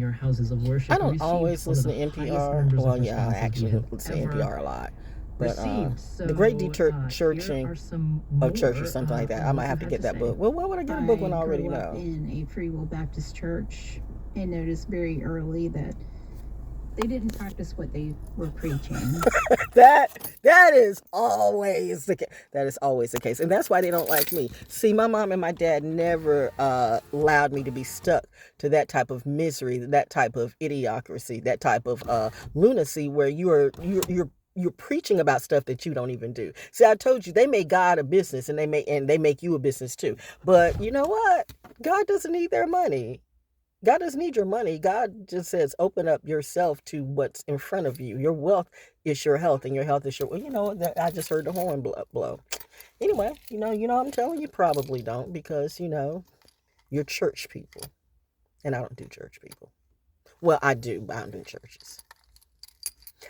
your houses of worship. I don't always listen to NPR. Well, yeah, I actually listen to NPR a lot. But the Great Dechurching of Church or something like that. I might have to get that book. Well, why would I get a book when I already know? I grew up in a Free Will Baptist church and noticed very early that they didn't practice what they were preaching. that is always the case. That is always the case. And that's why they don't like me. See, my mom and my dad never allowed me to be stuck to that type of misery, that type of idiocracy, that type of lunacy where you're preaching about stuff that you don't even do. See, I told you, they make God a business and they make you a business too. But you know what? God doesn't need their money. God doesn't need your money. God just says, open up yourself to what's in front of you. Your wealth is your health, and your health is your, I just heard the horn blow. Anyway, I'm telling you, probably don't, because, you're church people. And I don't do church people. Well, I do, but I don't do churches.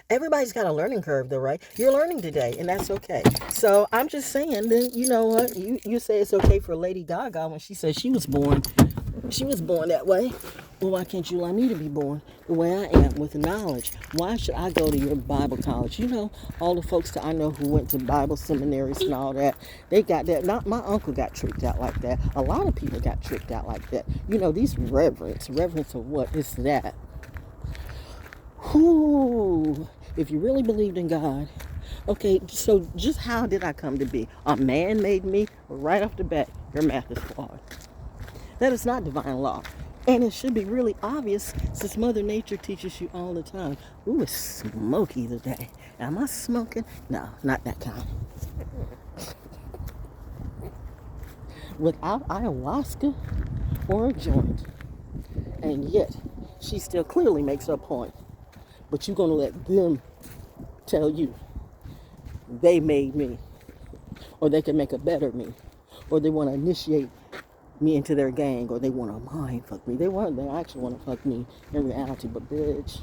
Everybody's got a learning curve, though, right? You're learning today, and that's okay. So I'm just saying, then, you know what? You say it's okay for Lady Gaga when she says she was born that way. Well, why can't you allow me to be born the way I am, with knowledge? Why should I go to your Bible college? All the folks that I know who went to Bible seminaries and all that, they got that. Not my uncle got tricked out like that. A lot of people got tricked out like that. These reverence of what is that? Whoo! If you really believed in God, okay, so just how did I come to be? A man made me? Right off the bat, your math is flawed. That is not divine law. And it should be really obvious, since Mother Nature teaches you all the time. Ooh, it's smoky today. Am I smoking? No, not that kind. Without ayahuasca or a joint. And yet, she still clearly makes her point. But you're going to let them tell you they made me. Or they can make a better me. Or they want to initiate me into their gang, or they want to mind fuck me. They actually want to fuck me in reality, but bitch.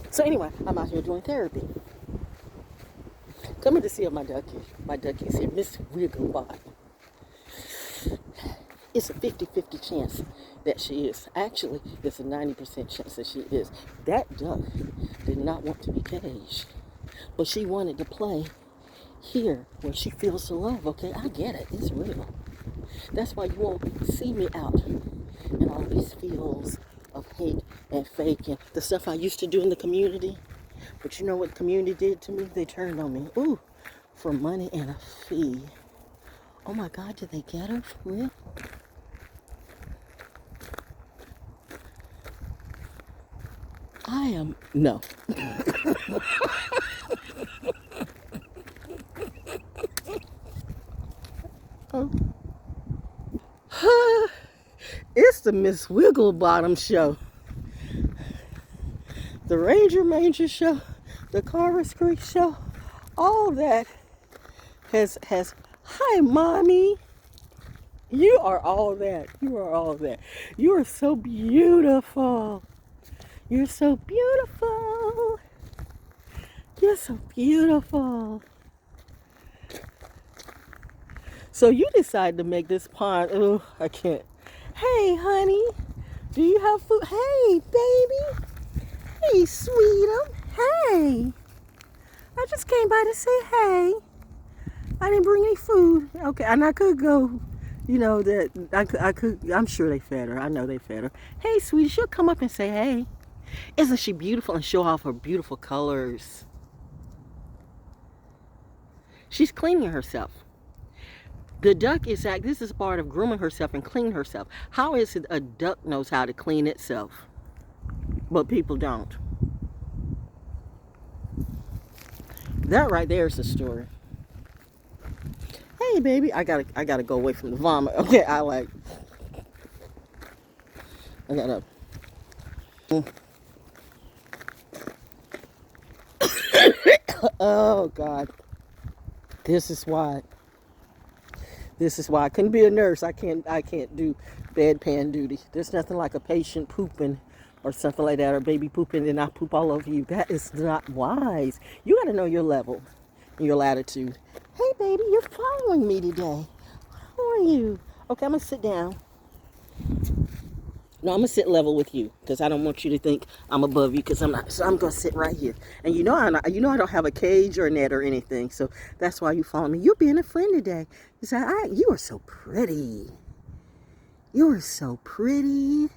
So anyway, I'm out here doing therapy. Coming to see if my ducky is here, Miss WiggleBottom. It's a 50-50 chance that she is. Actually, it's a 90% chance that she is. That duck did not want to be caged, but she wanted to play here where she feels the love. Okay, I get it. It's real. That's why you won't see me out in all these fields of hate and fake and the stuff I used to do in the community. But you know what the community did to me? They turned on me. Ooh, for money and a fee. Oh my God, did they get her for real? No. It's the Miss WiggleBottom show. The Ranger Manger show, the Carver's Creek show, all that has, hi mommy. You are all that. You are all that. You are so beautiful. You're so beautiful. You're so beautiful. So you decide to make this pond. Oh, I can't. Hey, honey. Do you have food? Hey, baby. Hey, sweetum. Hey. I just came by to say hey. I didn't bring any food. Okay, and I could go. I could. I'm sure they fed her. I know they fed her. Hey, sweetie, she'll come up and say hey. Isn't she beautiful, and show off her beautiful colors? She's cleaning herself. The duck is this is part of grooming herself and cleaning herself. How is it a duck knows how to clean itself, but people don't? That right there is the story. Hey, baby, I gotta go away from the vomit. Okay, I gotta. Oh God, this is why I couldn't be a nurse. I can't do bedpan duty. There's nothing like a patient pooping or something like that, or baby pooping and I poop all over you. That is not wise. You got to know your level. in your latitude. Hey, baby, you're following me today. How are you? Okay, I'm going to sit down. No, I'm going to sit level with you because I don't want you to think I'm above you because I'm not. So I'm going to sit right here. And you know I don't have a cage or a net or anything. So that's why you follow me. You're being a friend today. You say, you are so pretty. You are so pretty.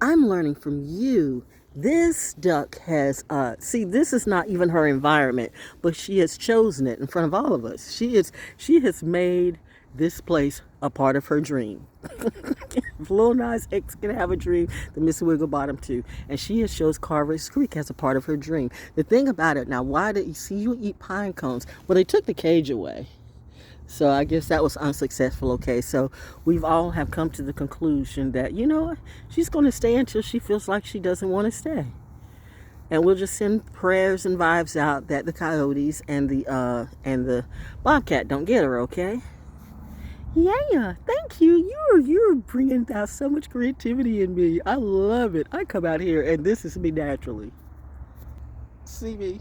I'm learning from you. This duck has, see, this is not even her environment, but she has chosen it in front of all of us. She has made this place a part of her dream. If Lil Nas X can have a dream, then Miss WiggleBottom too. And she has chose Carver's Creek as a part of her dream. The thing about it, now, why did you see you eat pine cones? Well, they took the cage away. So I guess that was unsuccessful. Okay, so we've all have come to the conclusion that, you know, she's going to stay until she feels like she doesn't want to stay. And we'll just send prayers and vibes out that the coyotes and the bobcat don't get her, okay? Yeah, thank you. You're bringing out so much creativity in me. I love it. I come out here and this is me naturally. See me?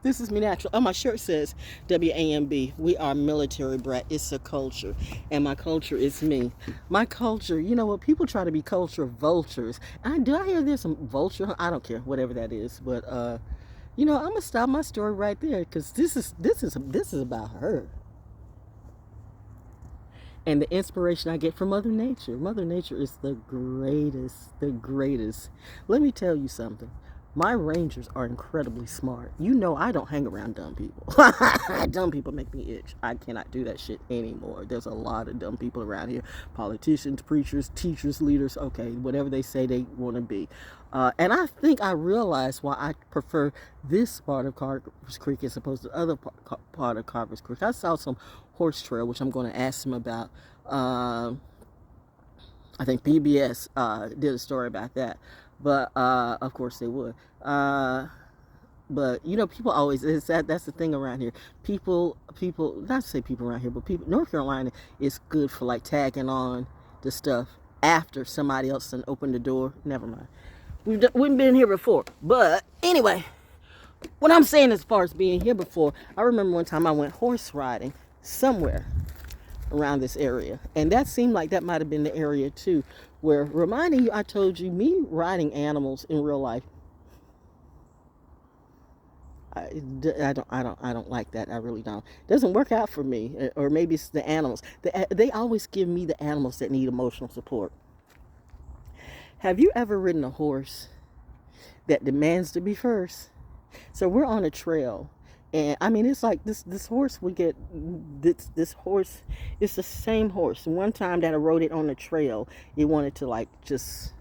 This is me natural. Oh, my shirt says WAMB. We are military brat. It's a culture. And my culture is me. My culture, you know what? People try to be culture vultures. Do I hear there's some vulture? I don't care, whatever that is. But you know, I'm gonna stop my story right there because this is about her. And the inspiration I get from Mother Nature. Mother Nature is the greatest, the greatest. Let me tell you something. My rangers are incredibly smart. You know I don't hang around dumb people. Dumb people make me itch. I cannot do that shit anymore. There's a lot of dumb people around here. Politicians, preachers, teachers, leaders, okay, whatever they say they want to be. And I think I realized why I prefer this part of Carver's Creek as opposed to the other part of Carver's Creek. I saw some horse trail, which I'm going to ask them about. I think PBS did a story about that. But of course they would. But you know, people always that's the thing around here. People not to say people around here, but people. North Carolina is good for like tagging on the stuff after somebody else done opened the door. Never mind. We've been here before. But anyway, what I'm saying as far as being here before, I remember one time I went horse riding somewhere around this area, and that seemed like that might have been the area too, where reminding you, I told you, me riding animals in real life, I don't like that. I really don't. It doesn't work out for me. Or maybe it's the animals. They always give me the animals that need emotional support. Have you ever ridden a horse that demands to be first? So we're on a trail. And I mean, it's like this horse would get, this horse, it's the same horse. One time that I rode it on the trail, it wanted to like just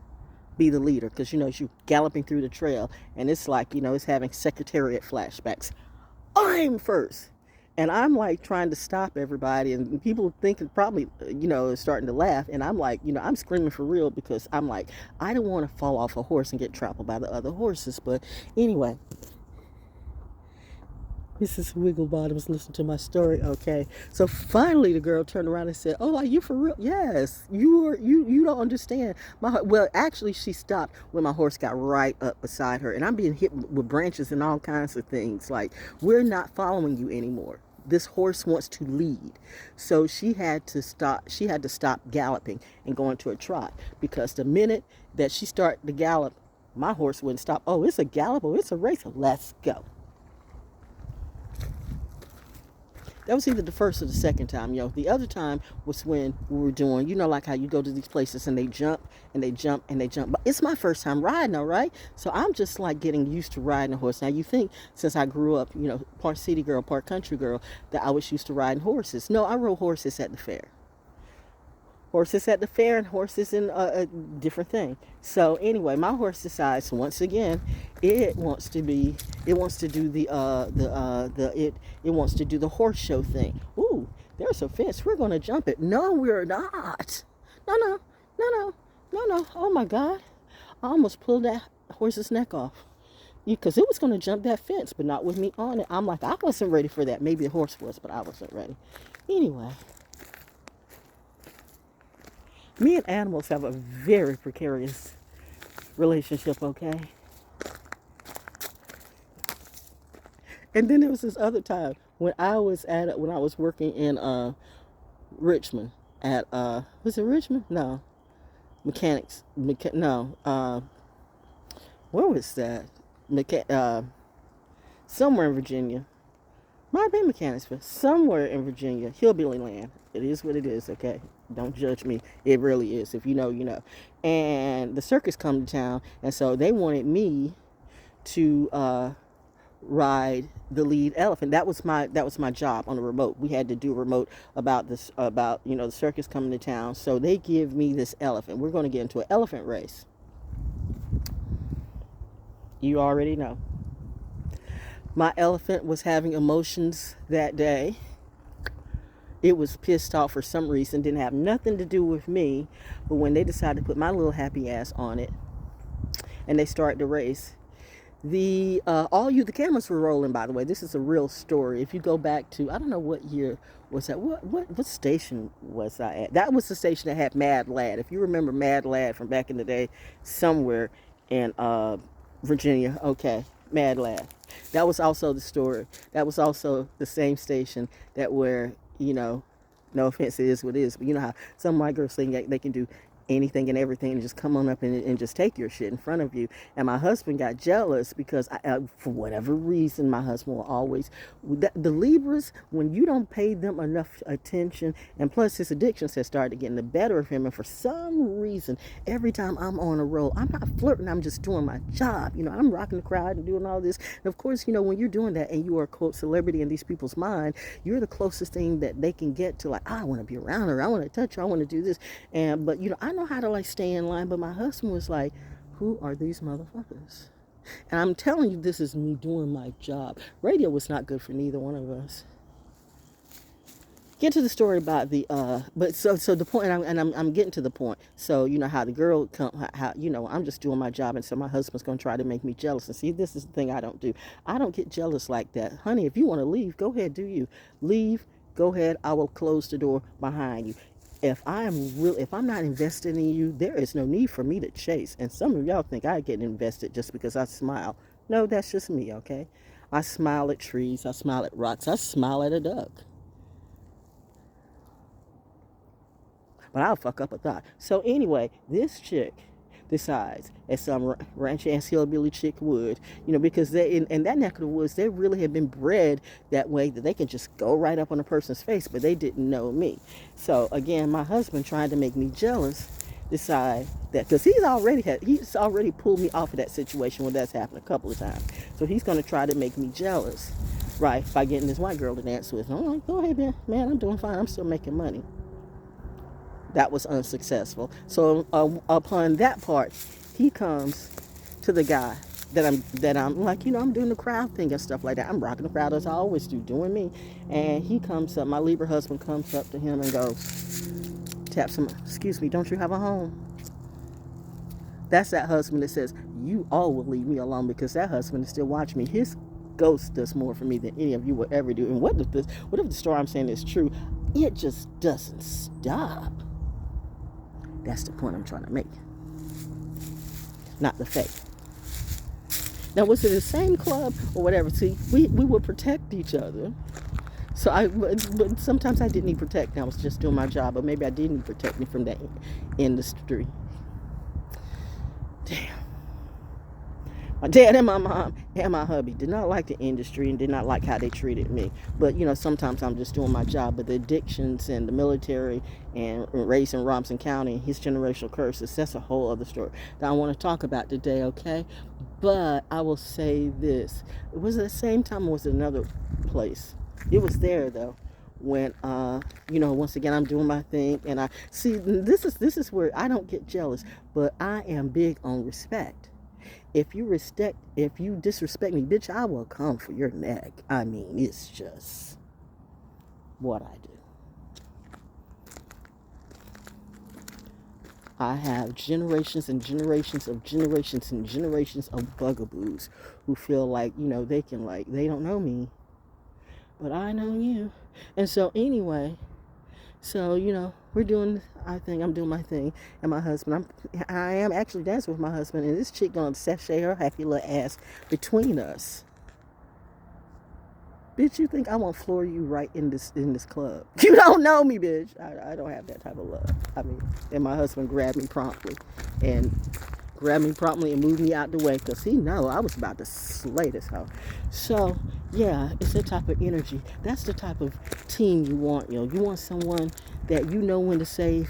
be the leader because, you know, you're galloping through the trail and it's like, you know, it's having secretariat flashbacks. I'm first. And I'm like trying to stop everybody, and people think probably, you know, starting to laugh. And I'm like, you know, I'm screaming for real because I'm like, I don't want to fall off a horse and get trampled by the other horses. But anyway, Mrs. Wigglebottom's listening to my story, okay? So finally the girl turned around and said, oh, are you for real? Yes, you don't understand. Well, actually she stopped when my horse got right up beside her, and I'm being hit with branches and all kinds of things. Like, we're not following you anymore. This horse wants to lead. So she had to stop galloping and go into a trot, because the minute that she started to gallop, my horse wouldn't stop. Oh, it's a gallop, oh, it's a race, let's go. That was either the first or the second time, yo. The other time was when we were doing, you know, like how you go to these places and they jump and they jump and they jump. But it's my first time riding, all right? So I'm just like getting used to riding a horse. Now you think since I grew up, you know, part city girl, part country girl, that I was used to riding horses. No, I rode horses at the fair. Horses at the fair and horses in a different thing. So anyway, my horse decides once again, it wants to do the horse show thing. Ooh, there's a fence. We're gonna jump it. No, we're not. No. Oh my God, I almost pulled that horse's neck off. Because it was gonna jump that fence, but not with me on it. I'm like, I wasn't ready for that. Maybe the horse was, but I wasn't ready. Anyway. Me and animals have a very precarious relationship, okay? And then there was this other time when I was working in Richmond at was it Richmond? No, mechanics. No, where was that? Somewhere in Virginia. Might be Mechanicsville. Somewhere in Virginia, hillbilly land. It is what it is. Okay, don't judge me. It really is. If you know, you know. And the circus come to town, and so they wanted me to ride the lead elephant. That was my job on the remote. We had to do a remote about the circus coming to town. So they give me this elephant. We're going to get into an elephant race. You already know. My elephant was having emotions that day. It was pissed off for some reason. Didn't have nothing to do with me. But when they decided to put my little happy ass on it, and they started the race, the cameras were rolling, by the way. This is a real story. If you go back to, I don't know what year was that. What station was I at? That was the station that had Mad Lad. If you remember Mad Lad from back in the day, somewhere in Virginia. Okay, Mad Lad. That was also the story. That was also the same station that where, no offense, it is what it is, but you know how some white girls think they can do anything and everything and just come on up and just take your shit in front of you. And my husband got jealous because for whatever reason, my husband will always, the Libras, when you don't pay them enough attention, and plus his addictions has started getting the better of him, and for some reason, every time I'm on a roll, I'm not flirting, I'm just doing my job. I'm rocking the crowd and doing all this. And of course, when you're doing that and you are a quote celebrity in these people's mind, you're the closest thing that they can get to, like, I want to be around her, I want to touch her, I want to do this. But I know how to like stay in line, but my husband was like, who are these motherfuckers? And I'm telling you, this is me doing my job. Radio was not good for neither one of us. Get to the story about the but so the point, and I'm getting to the point. So how the girl I'm just doing my job, and so my husband's gonna try to make me jealous. And see, this is the thing I don't do. I don't get jealous like that, honey. If you want to leave, go ahead, do you leave? Go ahead. I will close the door behind you. If I'm not invested in you, there is no need for me to chase. And some of y'all think I get invested just because I smile. No, that's just me, okay? I smile at trees, I smile at rocks, I smile at a duck. But I'll fuck up a thought. So anyway, this chick decides, as some ranch-ass hillbilly chick would, because they in that neck of the woods, they really have been bred that way that they can just go right up on a person's face, but they didn't know me. So again, my husband trying to make me jealous, decide that, because he's already pulled me off of that situation when that's happened a couple of times. So he's going to try to make me jealous, right, by getting this white girl to dance with. I'm like, go ahead, man, I'm doing fine, I'm still making money. That was unsuccessful. So upon that part, he comes to the guy that I'm like, I'm doing the crowd thing and stuff like that. I'm rocking the crowd as I always do, doing me. And he comes up, my Libra husband comes up to him and goes, taps him, excuse me, don't you have a home? That's that husband that says, you all will leave me alone, because that husband is still watching me. His ghost does more for me than any of you will ever do. And what if the story I'm saying is true? It just doesn't stop. That's the point I'm trying to make. Not the fake. Now, was it the same club or whatever? See, we would protect each other. So but sometimes I didn't need protection. I was just doing my job, but maybe I did need protection from that industry. Damn. My dad and my mom and my hubby did not like the industry and did not like how they treated me. But, sometimes I'm just doing my job. But the addictions and the military and race in Robinson County and his generational curses, that's a whole other story that I want to talk about today, okay? But I will say this. It was at the same time, or was it another place? It was there, though, when, once again, I'm doing my thing. And I see, this is where I don't get jealous, but I am big on respect. If you disrespect me, bitch, I will come for your neck. I mean, it's just what I do. I have generations and generations and generations of bugaboos who feel like, they don't know me, but I know you. And so anyway, we're doing our thing. I'm doing my thing. And my husband, I am actually dancing with my husband. And this chick gonna sashay her happy little ass between us. Bitch, you think I want to floor you right in this club? You don't know me, bitch. I don't have that type of love. I mean, and my husband grabbed me promptly and moved me out the way because he know I was about to slay this hoe. So, yeah, it's that type of energy. That's the type of team you want, yo. You want someone that you know when to save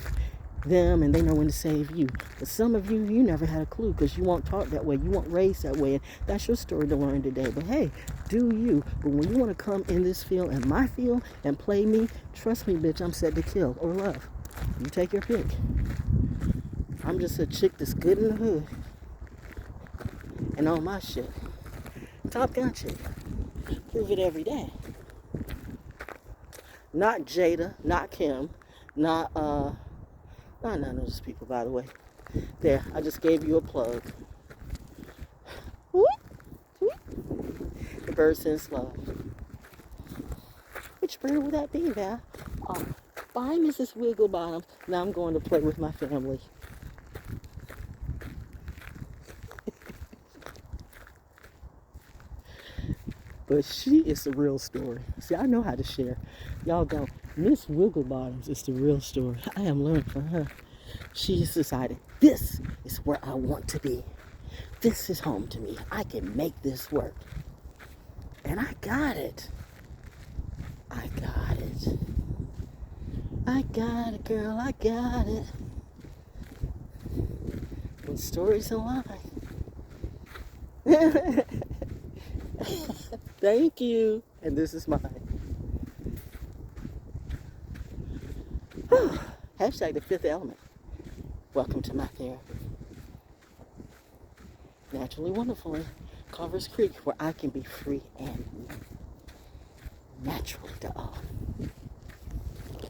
them and they know when to save you. But some of you never had a clue because you weren't taught that way. You weren't raised that way. And that's your story to learn today. But hey, do you. But when you want to come in this field and my field and play me, trust me, bitch, I'm set to kill or love. You take your pick. I'm just a chick that's good in the hood and on my shit. Top gun chick. Prove it every day. Not Jada, not Kim, not none of those people, by the way. There, I just gave you a plug. Whoop, whoop. The bird sends love. Which bird would that be, Val? Oh, bye, Mrs. WiggleBottom. Now I'm going to play with my family. But she is the real story. See, I know how to share. Y'all don't. Miss WiggleBottoms is the real story. I am learning from her. She has decided, this is where I want to be. This is home to me. I can make this work. And I got it. I got it. I got it, girl. I got it. When stories align. Thank you. And this is mine. Hashtag the fifth element. Welcome to my therapy. Naturally, wonderfully, Culver's Creek, where I can be free and naturally DAO.